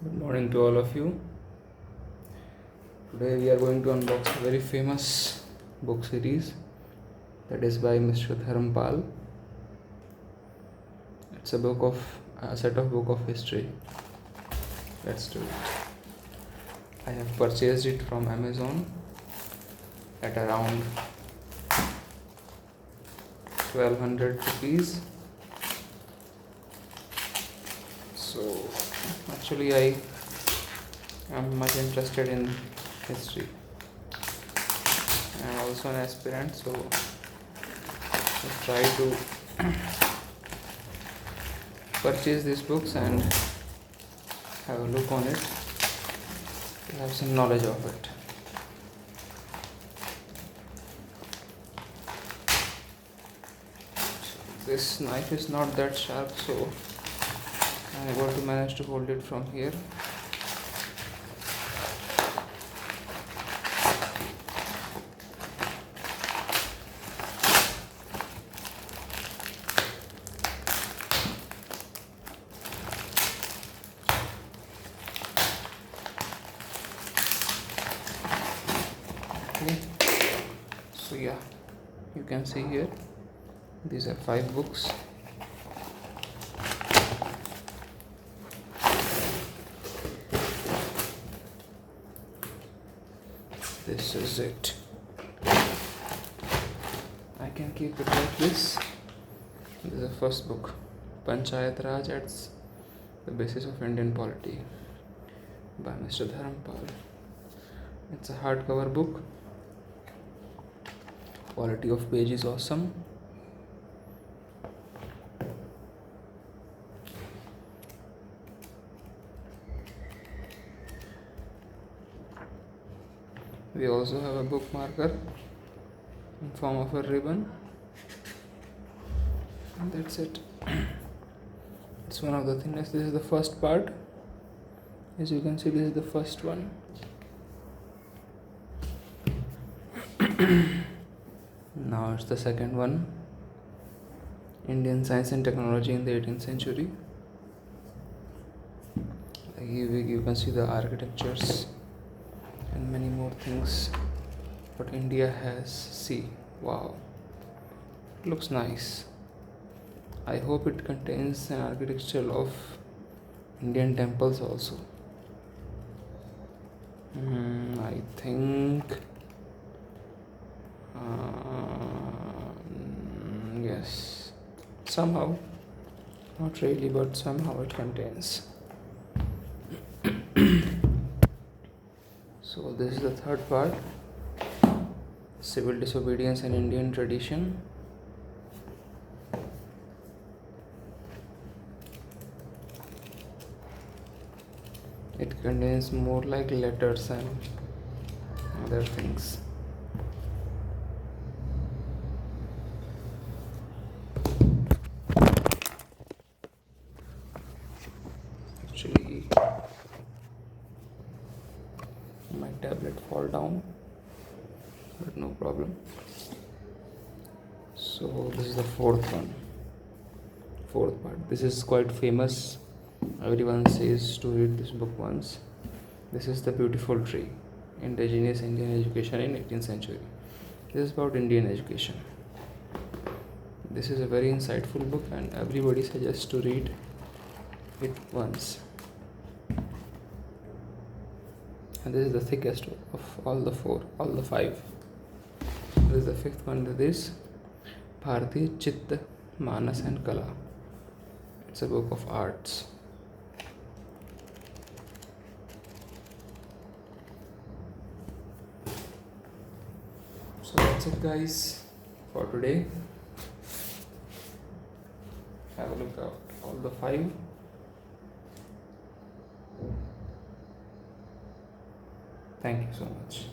Good morning to all of you. Today we are going to unbox a very famous book series that is by Mr. Dharmpal. It's a set of book of history. Let's do it. I have purchased it from Amazon at around 1200 rupees. So actually I am much interested in history. I am also an aspirant, so I try to purchase these books and have a look on it to have some knowledge of it. This knife is not that sharp, so I am able to manage to hold it from here. Okay. So yeah, you can see here these are 5 books. This is it. I can keep it like this. This is the first book, Panchayat Raj at the Basis of Indian Polity by Mr. Dharmpal. It's a hardcover book. Quality of page is awesome. We also have a book marker in form of a ribbon, and that's it. It's one of the thinnest. This is the first part. As you can see, this is the first one. Now it's the second one, Indian Science and Technology in the 18th century. You can see the architectures and many more things what India has. See, wow, it looks nice. I hope it contains an architecture of Indian temples also. I think yes, somehow, not really, but somehow it contains. So this is the third part, Civil Disobedience and Indian Tradition. It contains more like letters and other things. Actually, my tablet fall down, but no problem. So this is the fourth part. This is quite famous. Everyone says to read this book once. This is The Beautiful Tree, Indigenous Indian Education in 18th Century. This is about Indian education. This is a very insightful book and everybody suggests to read it once. And this is the thickest of all the 5. This is the 5th one. This is Bharatiya, Chitta, Manas and Kala. It's a book of arts. So that's it, guys, for today. Have a look at all the 5. Thank you so much.